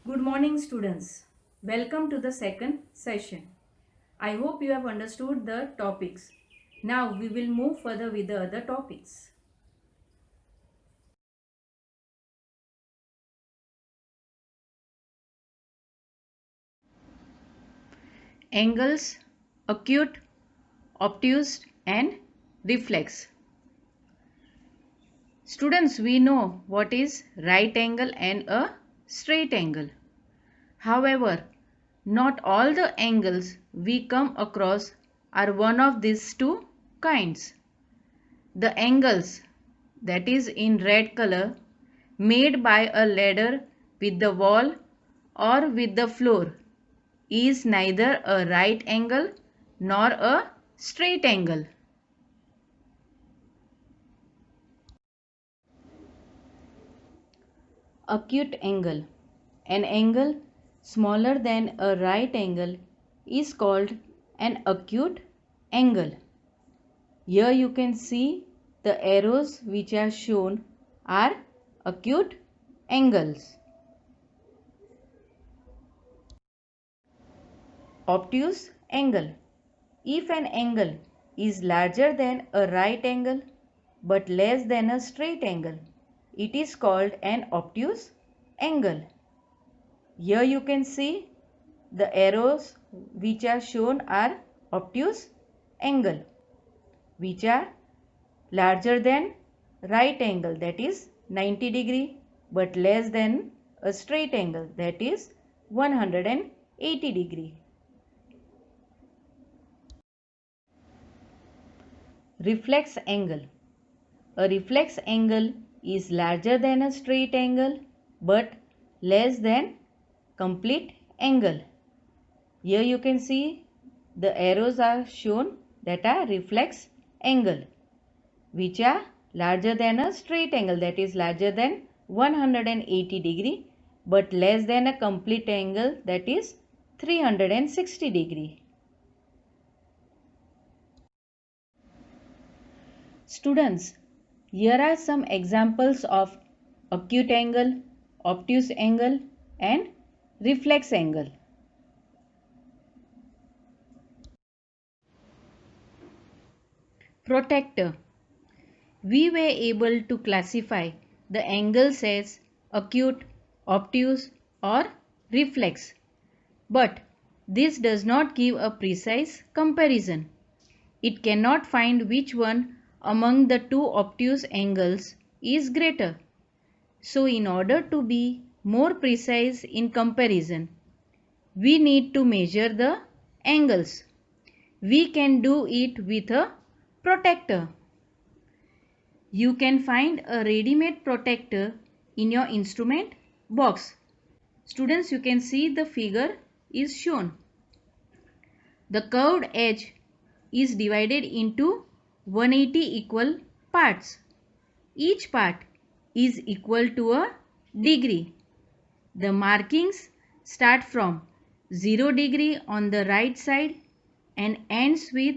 Good morning, students. Welcome to the second session. I hope you have understood the topics. Now we will move further with the other topics. Angles, acute, obtuse and reflex. Students, we know what is right angle and a straight angle. However, not all the angles we come across are one of these two kinds. The angles, that is in red color, made by a ladder with the wall or with the floor, is neither a right angle nor a straight angle. Acute angle. An angle smaller than a right angle is called an acute angle. Here you can see the arrows which are shown are acute angles. Obtuse angle. If an angle is larger than a right angle but less than a straight angle, it is called an obtuse angle. Here you can see the arrows which are shown are obtuse angle, which are larger than right angle, that is 90 degree, but less than a straight angle, that is 180 degree. Reflex angle. A reflex angle is larger than a straight angle but less than complete angle. Here you can see the arrows are shown that are reflex angle, which are larger than a straight angle, that is larger than 180 degree but less than a complete angle, that is 360 degree. Students, here are some examples of acute angle, obtuse angle and reflex angle. Protector. We were able to classify the angles as acute, obtuse or reflex. But this does not give a precise comparison. It cannot find which one among the two obtuse angles is greater. So in order to be more precise in comparison, we need to measure the angles. We can do it with a protector. You can find a ready-made protector in your instrument box. Students, you can see the figure is shown. The curved edge is divided into 180 equal parts. Each part is equal to a degree. The markings start from 0 degree on the right side and ends with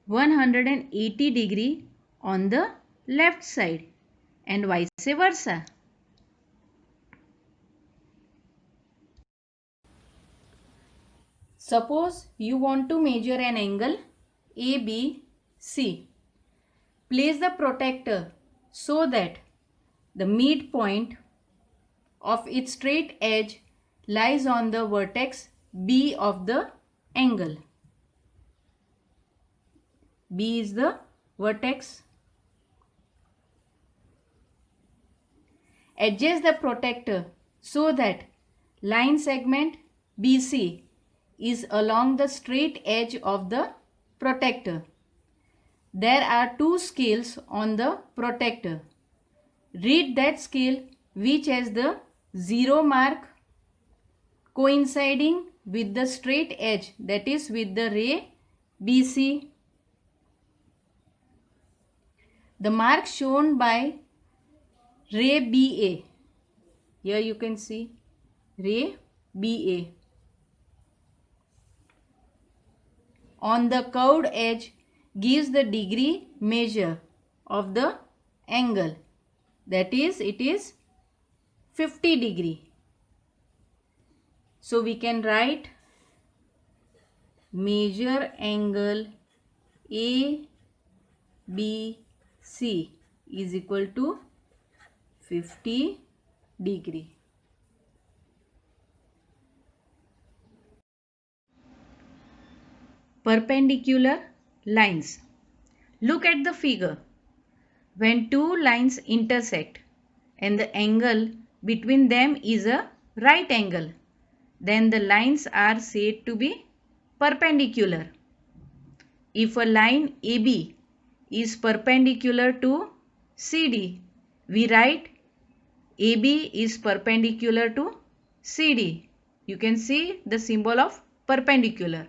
180 degree on the left side and vice versa. Suppose you want to measure an angle ABC. Place the protector so that the midpoint of its straight edge lies on the vertex B of the angle. B is the vertex. Adjust the protector so that line segment BC is along the straight edge of the protector. There are two scales on the protector. Read that scale which has the 0 mark coinciding with the straight edge, that is with the ray BC. The mark shown by ray BA. Here you can see ray BA. On the curved edge gives the degree measure of the angle, that is it is 50 degree. So we can write measure angle ABC is equal to 50 degree. Perpendicular lines. Look at the figure. When two lines intersect and the angle between them is a right angle, then the lines are said to be perpendicular. If a line AB is perpendicular to CD, we write AB is perpendicular to CD. You can see the symbol of perpendicular.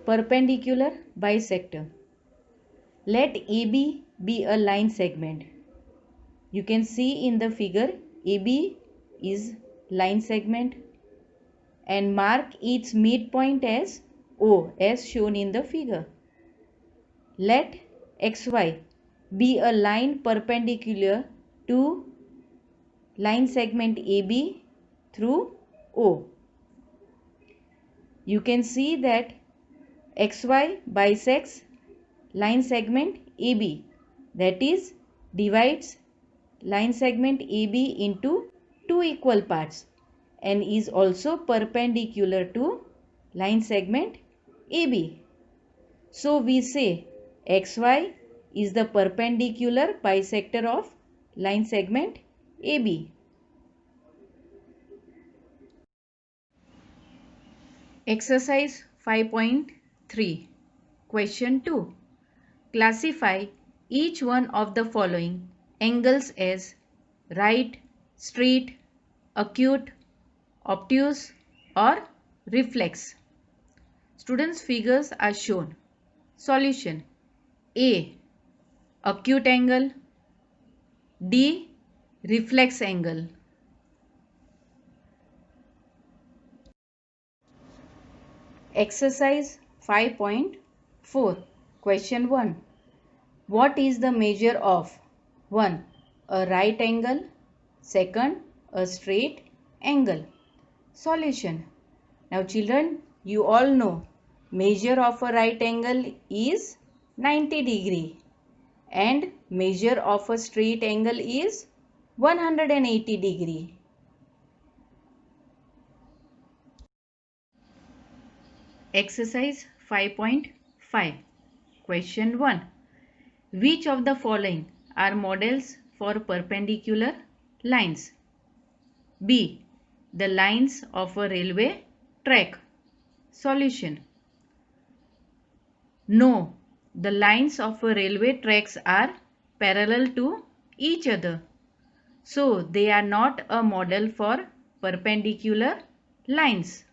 Perpendicular bisector. Let AB be a line segment. You can see in the figure AB is line segment and mark its midpoint as O as shown in the figure. Let XY be a line perpendicular to line segment AB through O. You can see that XY bisects line segment AB, that is divides line segment AB into two equal parts and is also perpendicular to line segment AB. So we say XY is the perpendicular bisector of line segment AB. Exercise 5.3. Question 2. Classify each one of the following angles as right, straight, acute, obtuse or reflex. Students' figures are shown. Solution. A. Acute angle. D. Reflex angle. Exercise 5.4. Question 1. What is the measure of 1. A right angle, 2. A straight angle? Solution. Now children, you all know measure of a right angle is 90 degree and measure of a straight angle is 180 degree. Exercise 5.5. Question 1. Which of the following are models for perpendicular lines? B. The lines of a railway track. Solution. No, the lines of a railway tracks are parallel to each other. So they are not a model for perpendicular lines.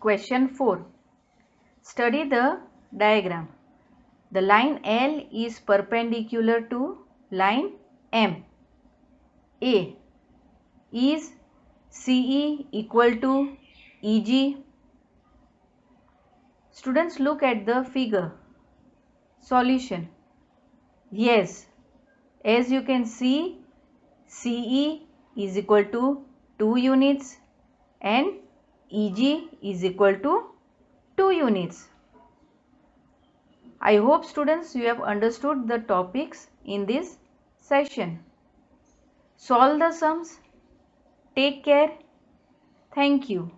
Question 4. Study the diagram. The line L is perpendicular to line M. A. Is CE equal to EG? Students, look at the figure. Solution. Yes, as you can see, CE is equal to 2 units and EG is equal to 2 units. I hope students you have understood the topics in this session. Solve the sums. Take care. Thank you.